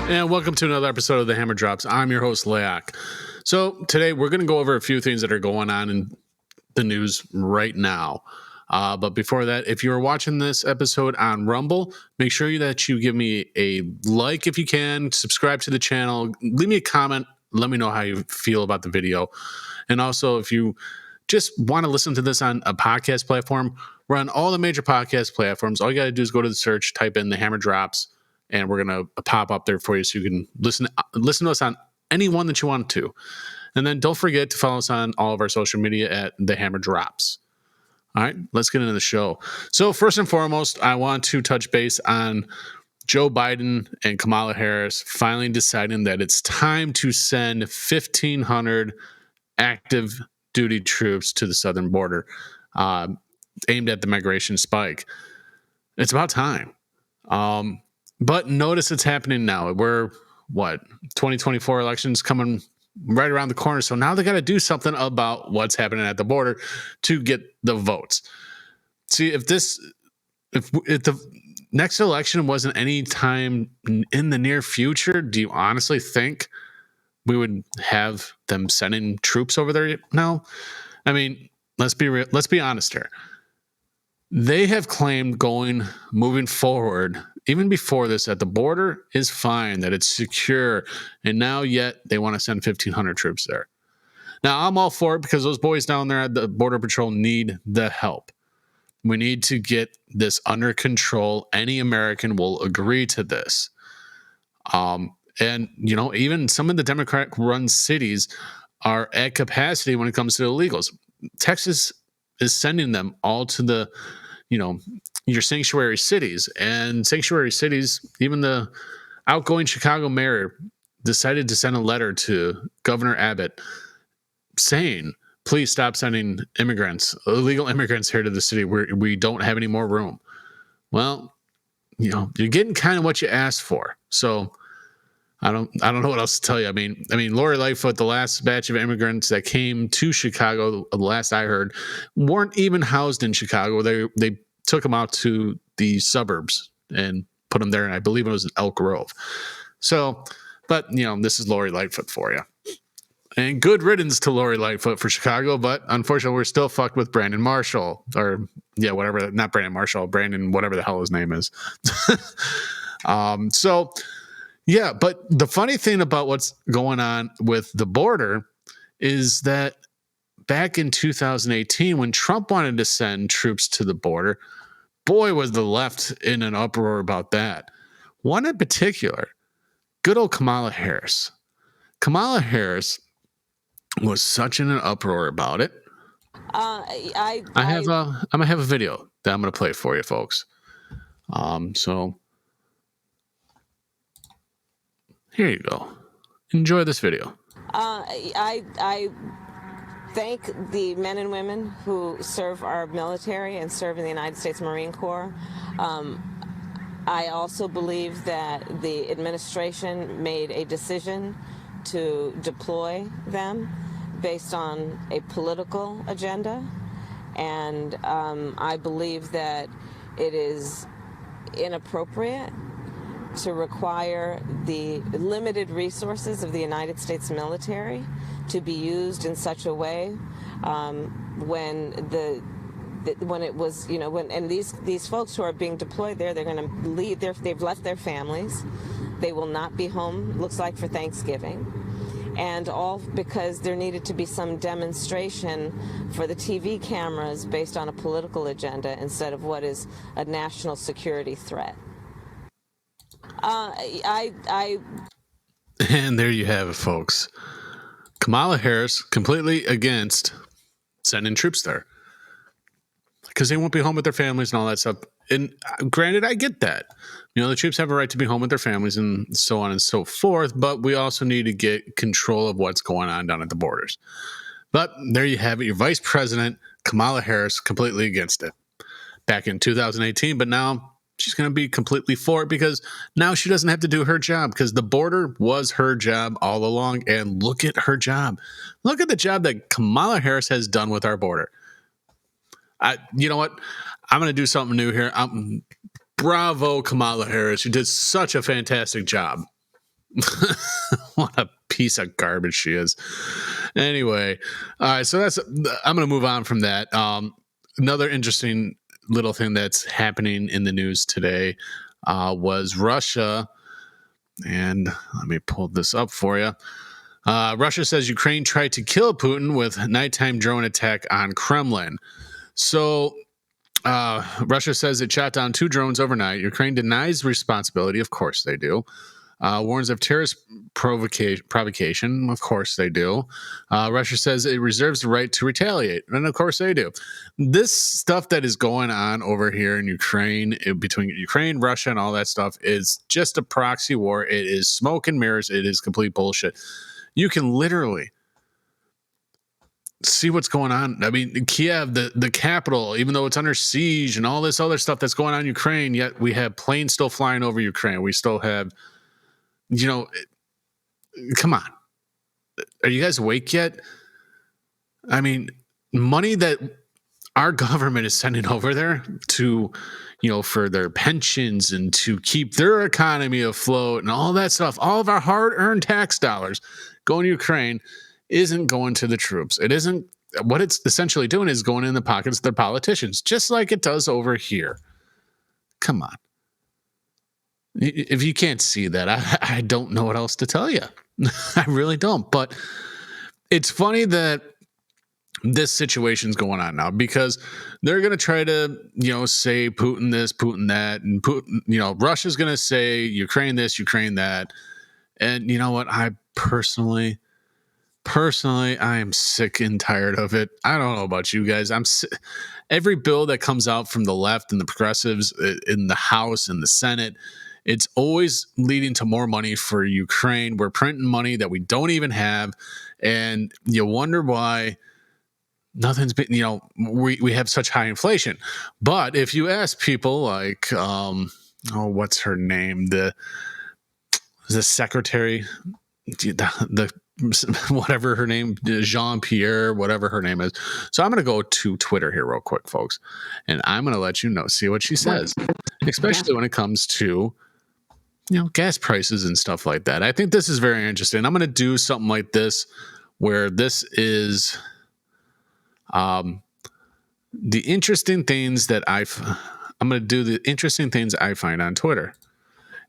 And welcome to another episode of the Hammer Drops. I'm your host, Laoch. So today we're going to go over a few things that are going on in the news right now. But before that, if you are watching this episode on Rumble, make sure that you give me a like if you can, subscribe to the channel, leave me a comment, let me know how you feel about the video. And also, if you just want to listen to this on a podcast platform, we're on all the major podcast platforms. All you got to do is go to the search, type in the Hammer Drops, and we're going to pop up there for you so you can listen to us on any one that you want to. And then don't forget to follow us on all of our social media at the Hammer Drops. All right, let's get into the show. So first and foremost, I want to touch base on Joe Biden and Kamala Harris finally deciding that it's time to send 1,500 active duty troops to the southern border, aimed at the migration spike. It's about time. But notice it's happening now. We're 2024 elections coming right around the corner. So now they got to do something about what's happening at the border to get the votes. See, if the next election wasn't any time in the near future, do you honestly think we would have them sending troops over there now? I mean, let's be honest here. They have claimed moving forward, even before this, that the border is fine, that it's secure, and now yet they want to send 1,500 troops there. Now, I'm all for it because those boys down there at the Border Patrol need the help. We need to get this under control. Any American will agree to this. And, even some of the Democratic-run cities are at capacity when it comes to illegals. Texas is sending them all to your sanctuary cities, and sanctuary cities, even the outgoing Chicago mayor decided to send a letter to Governor Abbott saying, please stop sending illegal immigrants here to the city where we don't have any more room. Well, you're getting kind of what you asked for. So I don't know what else to tell you. I mean, Lori Lightfoot, the last batch of immigrants that came to Chicago, the last I heard, weren't even housed in Chicago. They took them out to the suburbs and put them there, and I believe it was in Elk Grove. So, but this is Lori Lightfoot for you. And good riddance to Lori Lightfoot for Chicago, but unfortunately, we're still fucked with Brandon Marshall, or whatever. Not Brandon Marshall, Brandon, whatever the hell his name is. Yeah, but the funny thing about what's going on with the border is that back in 2018, when Trump wanted to send troops to the border, boy, was the left in an uproar about that. One in particular, good old Kamala Harris. Kamala Harris was such in an uproar about it. I'm gonna have a video that I'm gonna play for you, folks. So here you go. Enjoy this video. I thank the men and women who serve our military and serve in the United States Marine Corps. I also believe that the administration made a decision to deploy them based on a political agenda. And I believe that it is inappropriate to require the limited resources of the United States military to be used in such a way when it was, and these folks who are being deployed there, they're going to leave. They've left their families. They will not be home, looks like, for Thanksgiving. And all because there needed to be some demonstration for the TV cameras based on a political agenda instead of what is a national security threat. And there you have it, folks. Kamala Harris completely against sending troops there because they won't be home with their families and all that stuff. And granted, I get that. The troops have a right to be home with their families and so on and so forth, but we also need to get control of what's going on down at the borders. But there you have it. Your Vice President, Kamala Harris, completely against it back in 2018, but now she's going to be completely for it because now she doesn't have to do her job because the border was her job all along. And look at her job. Look at the job that Kamala Harris has done with our border. You know what? I'm going to do something new here. Bravo, Kamala Harris. You did such a fantastic job. What a piece of garbage she is. Anyway, all right, so I'm going to move on from that. Another interesting little thing that's happening in the news today was Russia, and let me pull this up for you. Russia says Ukraine tried to kill Putin with nighttime drone attack on Kremlin. So Russia says it shot down 2 drones overnight. Ukraine denies responsibility. Of course they do. Warns of terrorist provocation. Of course they do. Russia says it reserves the right to retaliate. And of course they do. This stuff that is going on over here in Ukraine, between Ukraine, Russia, and all that stuff is just a proxy war. It is smoke and mirrors. It is complete bullshit. You can literally see what's going on. I mean, Kiev, the capital, even though it's under siege and all this other stuff that's going on in Ukraine, yet we have planes still flying over Ukraine. We still have, come on. Are you guys awake yet? I mean, money that our government is sending over there to, for their pensions and to keep their economy afloat and all that stuff, all of our hard-earned tax dollars going to Ukraine isn't going to the troops. It isn't. What it's essentially doing is going in the pockets of the politicians, just like it does over here. Come on. If you can't see that, I don't know what else to tell you. I really don't. But it's funny that this situation's going on now because they're going to try to, say Putin this, Putin that, and Putin, Russia's going to say Ukraine this, Ukraine that. And you know what? I personally, I am sick and tired of it. I don't know about you guys. Every bill that comes out from the left and the progressives in the House and the Senate, it's always leading to more money for Ukraine. We're printing money that we don't even have. And you wonder why nothing's been, we have such high inflation. But if you ask people like, what's her name? The secretary, the whatever her name, Jean-Pierre, whatever her name is. So I'm going to go to Twitter here real quick, folks. And I'm going to let you see what she says, especially when it comes to, gas prices and stuff like that. I think this is very interesting. I'm going to do something like this where this is the interesting things that I'm going to do the interesting things I find on Twitter.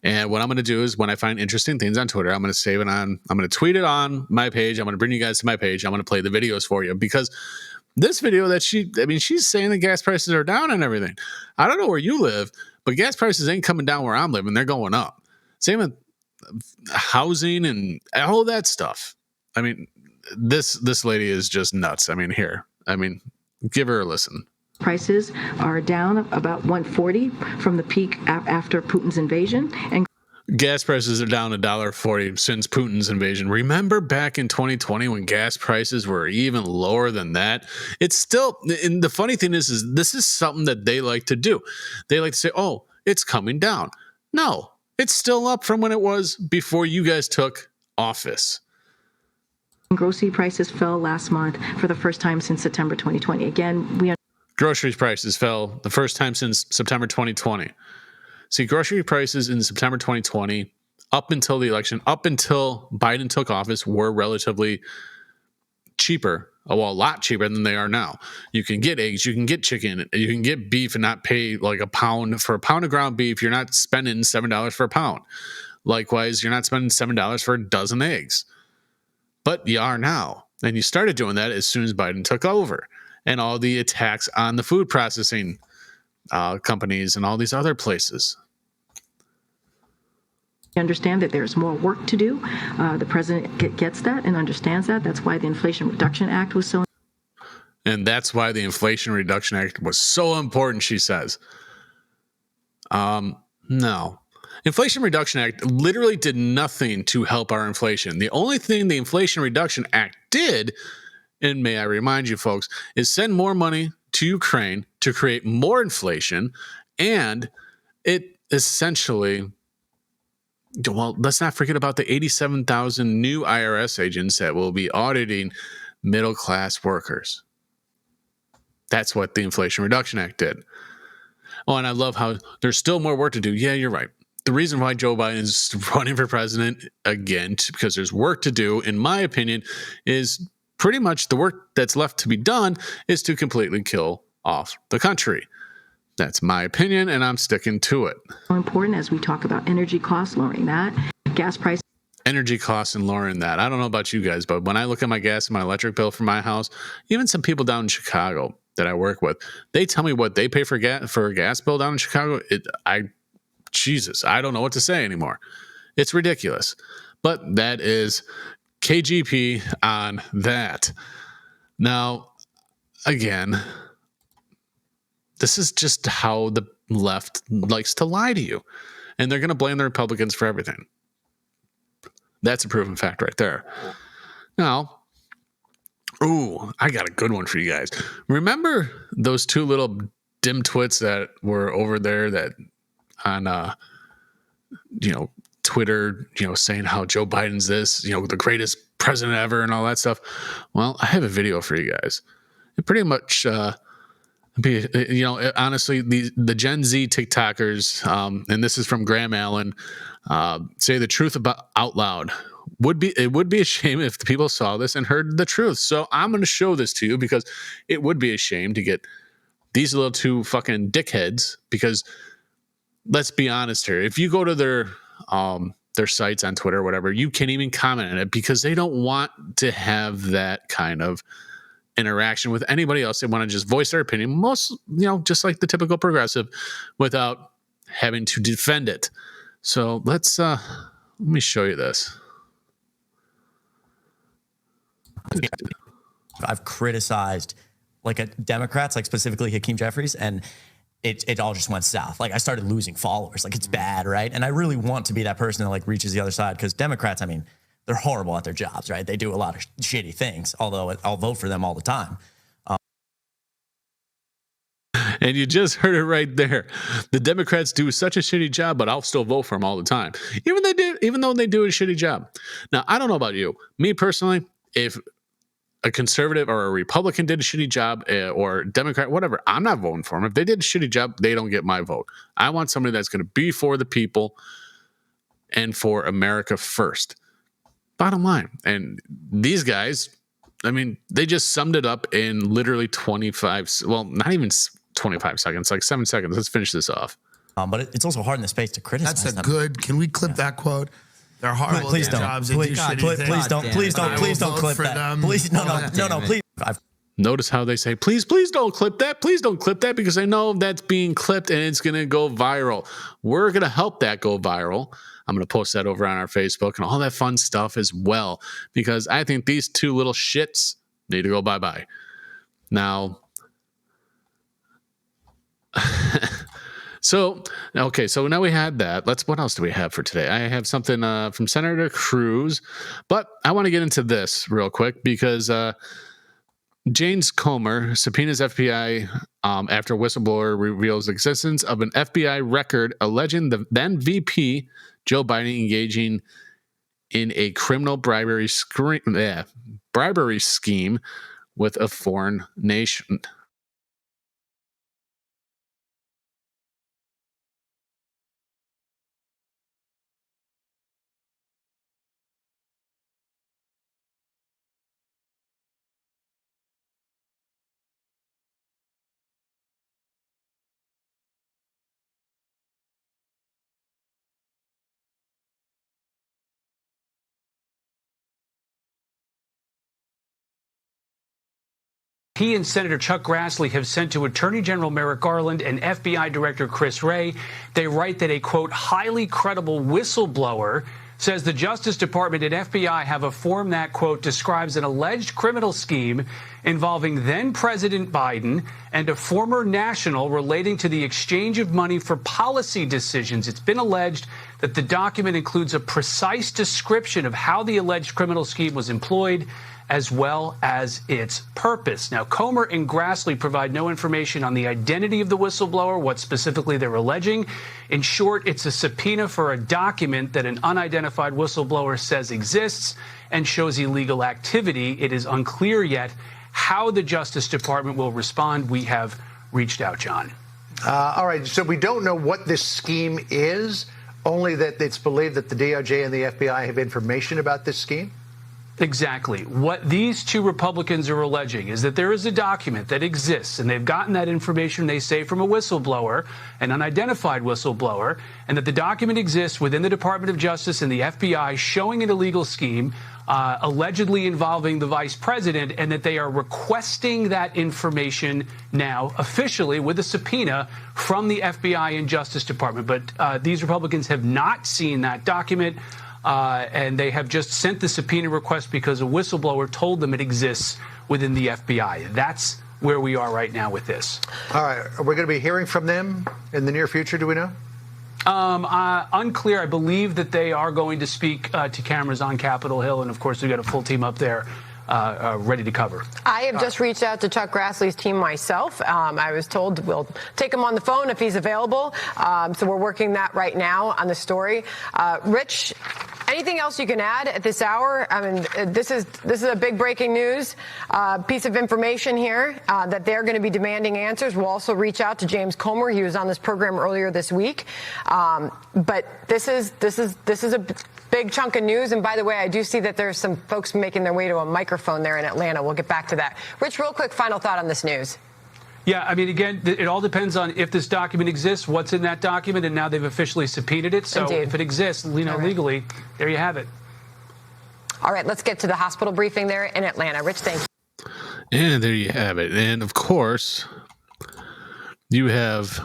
And what I'm going to do is when I find interesting things on Twitter, I'm going to save it on, I'm going to tweet it on my page. I'm going to bring you guys to my page. I'm going to play the videos for you because this video that she's saying the gas prices are down and everything. I don't know where you live, but gas prices ain't coming down where I'm living. They're going up. Same with housing and all that stuff. I mean, this lady is just nuts. Give her a listen. Prices are down about 140 from the peak after Putin's invasion. And gas prices are down $1.40 since Putin's invasion. Remember back in 2020 when gas prices were even lower than that? It's still, and the funny thing is this is something that they like to do. They like to say, oh, it's coming down. No, it's still up from when it was before you guys took office. Grocery prices fell last month for the first time since September 2020. Again, grocery prices fell the first time since September 2020. See, grocery prices in September 2020, up until the election, up until Biden took office, were relatively cheaper. Well, a lot cheaper than they are now. You can get eggs, you can get chicken, you can get beef and not pay like a pound. For a pound of ground beef, you're not spending $7 for a pound. Likewise, you're not spending $7 for a dozen eggs. But you are now. And you started doing that as soon as Biden took over. And all the attacks on the food processing companies and all these other places. I understand that there's more work to do. The president gets that and understands that. That's why the Inflation Reduction Act was so. And that's why the Inflation Reduction Act was so important, she says. No. Inflation Reduction Act literally did nothing to help our inflation. The only thing the Inflation Reduction Act did, and may I remind you folks, is send more money to Ukraine to create more inflation. And it essentially, well, let's not forget about the 87,000 new IRS agents that will be auditing middle-class workers. That's what the Inflation Reduction Act did. Oh, and I love how there's still more work to do. Yeah, you're right. the reason why Joe Biden is running for president again, because there's work to do, in my opinion, is pretty much the work that's left to be done is to completely kill off the country. That's my opinion, and I'm sticking to it. Important as we talk about energy costs, lowering that, gas prices. Energy costs and lowering that. I don't know about you guys, but when I look at my gas and my electric bill for my house, even some people down in Chicago that I work with, they tell me what they pay for a gas bill down in Chicago. Jesus, I don't know what to say anymore. It's ridiculous. But that is KGP on that. Now, again, this is just how the left likes to lie to you. And they're going to blame the Republicans for everything. That's a proven fact right there. Now, I got a good one for you guys. Remember those two little dim twits that were over there that on, Twitter, saying how Joe Biden's this, the greatest president ever and all that stuff? Well, I have a video for you guys. It pretty much, honestly, the Gen Z TikTokers, and this is from Graham Allen, say the truth out loud. It would be a shame if the people saw this and heard the truth. So I'm going to show this to you because it would be a shame to get these little two fucking dickheads. Because let's be honest here, if you go to their sites on Twitter or whatever, you can't even comment on it because they don't want to have that kind of interaction with anybody else. They want to just voice their opinion, most, just like the typical progressive, without having to defend it. So let me show you this. I've criticized Democrats, specifically Hakeem Jeffries, and it all just went south. I started losing followers. It's bad, right? And I really want to be that person that reaches the other side, because Democrats, they're horrible at their jobs, right? They do a lot of shitty things, although I'll vote for them all the time. And you just heard it right there. The Democrats do such a shitty job, but I'll still vote for them all the time, even though they do a shitty job. Now, I don't know about you. Me personally, if a conservative or a Republican did a shitty job, or Democrat, whatever, I'm not voting for them. If they did a shitty job, they don't get my vote. I want somebody that's going to be for the people and for America first. Bottom line. And these guys, they just summed it up in literally 25, well, not even 25 seconds, 7 seconds. Let's finish this off. But it's also hard in the space to criticize them. Can we clip that quote? They're horrible at their jobs. Please don't clip that. Please, no, please. Notice how they say, please don't clip that. Please don't clip that, because I know that's being clipped and it's going to go viral. We're going to help that go viral. I'm going to post that over on our Facebook and all that fun stuff as well, because I think these two little shits need to go bye-bye. Now, so now we had that. What else do we have for today? I have something from Senator Cruz, but I want to get into this real quick because James Comer subpoenas FBI after whistleblower reveals the existence of an FBI record alleging the then VP Joe Biden engaging in a criminal bribery scheme with a foreign nation. He and Senator Chuck Grassley have sent to Attorney General Merrick Garland and FBI Director Chris Wray. They write that a, quote, highly credible whistleblower says the Justice Department and FBI have a form that, quote, describes an alleged criminal scheme involving then-President Biden and a former national relating to the exchange of money for policy decisions. It's been alleged that the document includes a precise description of how the alleged criminal scheme was employed, as well as its purpose. Now, Comer and Grassley provide no information on the identity of the whistleblower, what specifically they're alleging. In short, it's a subpoena for a document that an unidentified whistleblower says exists and shows illegal activity. It is unclear yet how the Justice Department will respond. We have reached out, John. All right, so we don't know what this scheme is. only that it's believed that the DOJ and the FBI have information about this scheme? Exactly. What these two Republicans are alleging is that there is a document that exists, and they've gotten that information, they say, from a whistleblower, an unidentified whistleblower, and that the document exists within the Department of Justice and the FBI showing an illegal scheme allegedly involving the vice president, and that they are requesting that information now officially with a subpoena from the FBI and Justice Department. But these Republicans have not seen that document. And they have just sent the subpoena request because a whistleblower told them it exists within the FBI. That's where we are right now with this. All right. Are we going to be hearing from them in the near future? Do we know? Unclear. I believe that they are going to speak to cameras on Capitol Hill. And, of course, we've got a full team up there ready to cover. I have just reached out to Chuck Grassley's team myself. I was told we'll take him on the phone if he's available. So we're working that right now on the story. Rich, anything else you can add at this hour? I mean, this is a big breaking news piece of information here that they're going to be demanding answers. We'll also reach out to James Comer. He was on this program earlier this week. But this is a big chunk of news. And by the way, I do see that there's some folks making their way to a microphone there in Atlanta. We'll get back to that. Rich, real quick final thought on this news. Yeah, I mean, again, it all depends on if this document exists, what's in that document, and now they've officially subpoenaed it. So Indeed. if it exists, legally, there you have it. All right, let's get to the hospital briefing there in Atlanta. Rich, thank you. And there you have it. And of course, you have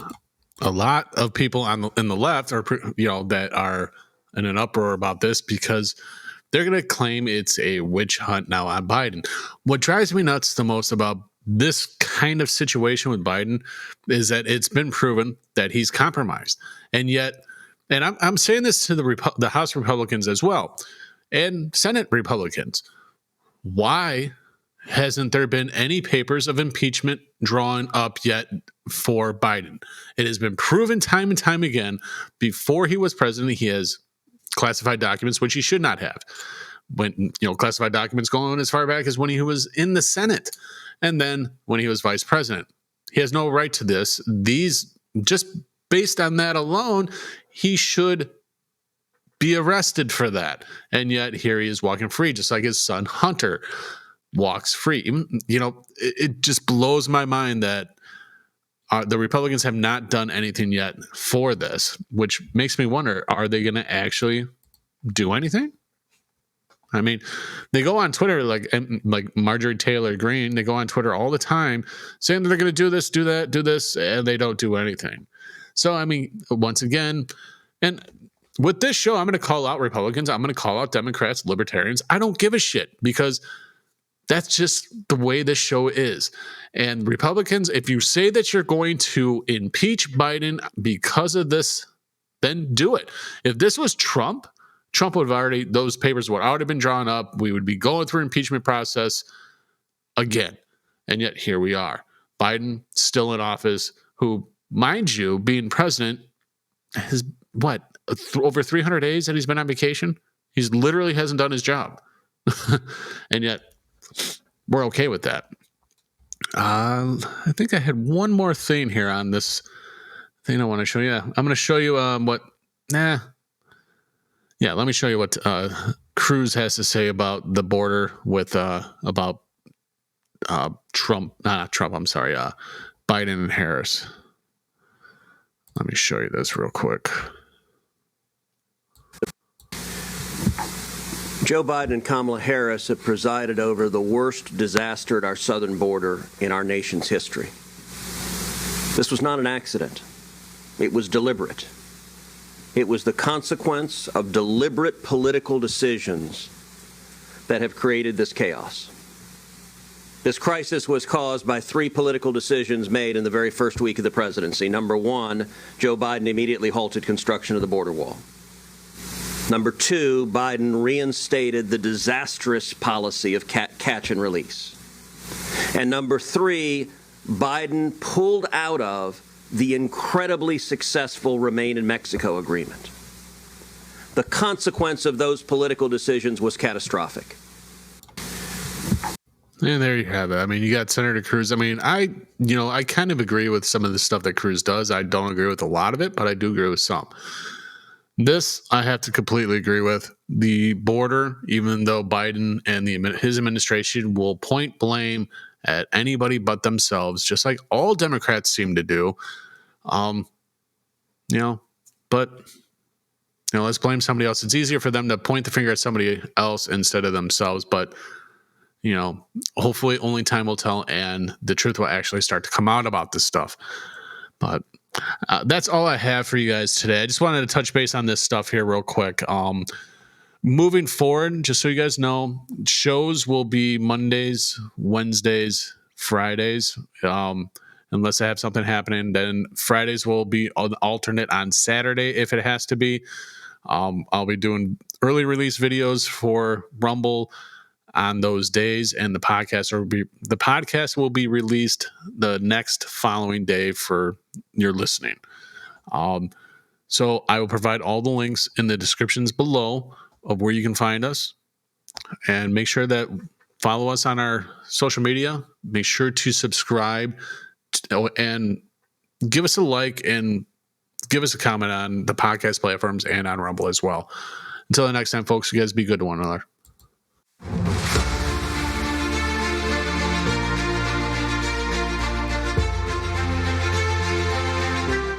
a lot of people in the left, or that are in an uproar about this because they're going to claim it's a witch hunt now on Biden. What drives me nuts the most about this kind of situation with Biden is that it's been proven that he's compromised. And yet, and I'm saying this to the House Republicans as well, and Senate Republicans, why hasn't there been any papers of impeachment drawn up yet for Biden? It has been proven time and time again, before he was president, he has classified documents, which he should not have. When, classified documents going as far back as when he was in the Senate. And then when he was vice president, he has no right to this. These, just based on that alone, he should be arrested for that. And yet here he is walking free, just like his son Hunter walks free. It just blows my mind that the Republicans have not done anything yet for this, which makes me wonder, are they going to actually do anything? I mean, they go on Twitter like Marjorie Taylor Greene. They go on Twitter all the time saying that they're going to do this, do that, do this, and they don't do anything. So, I mean, once again, and with this show, I'm going to call out Republicans. I'm going to call out Democrats, Libertarians. I don't give a shit because that's just the way this show is. And Republicans, if you say that you're going to impeach Biden because of this, then do it. If this was Trump would have those papers would already been drawn up. We would be going through impeachment process again. And yet here we are. Biden still in office, who, mind you, being president, has over 300 days that he's been on vacation? He's literally hasn't done his job. And yet we're okay with that. I think I had one more thing here on this thing I want to show you. I'm going to show you let me show you what Cruz has to say about the border with about Biden and Harris. Let me show you this real quick. Joe Biden and Kamala Harris have presided over the worst disaster at our southern border in our nation's history. This was not an accident. It was deliberate. It was the consequence of deliberate political decisions that have created this chaos. This crisis was caused by three political decisions made in the very first week of the presidency. Number one, Joe Biden immediately halted construction of the border wall. Number two, Biden reinstated the disastrous policy of catch and release. And number three, Biden pulled out of the incredibly successful Remain in Mexico agreement. The consequence of those political decisions was catastrophic. And there you have it. I mean, you got Senator Cruz. I mean, I kind of agree with some of the stuff that Cruz does. I don't agree with a lot of it, but I do agree with some. This I have to completely agree with. The border, even though Biden and his administration will point blame at anybody but themselves, just like all Democrats seem to do, but let's blame somebody else. It's easier for them to point the finger at somebody else instead of themselves. But hopefully only time will tell, and the truth will actually start to come out about this stuff. But that's all I have for you guys today. I just wanted to touch base on this stuff here real quick. Moving forward, just so you guys know, shows will be Mondays, Wednesdays, Fridays. Unless I have something happening, then Fridays will be an alternate on Saturday if it has to be. I'll be doing early release videos for Rumble on those days, and the podcast will be released the next following day for your listening. So I will provide all the links in the descriptions below of where you can find us, and make sure that follow us on our social media. Make sure to subscribe and give us a like and give us a comment on the podcast platforms and on Rumble as well. Until the next time, folks, you guys be good to one another.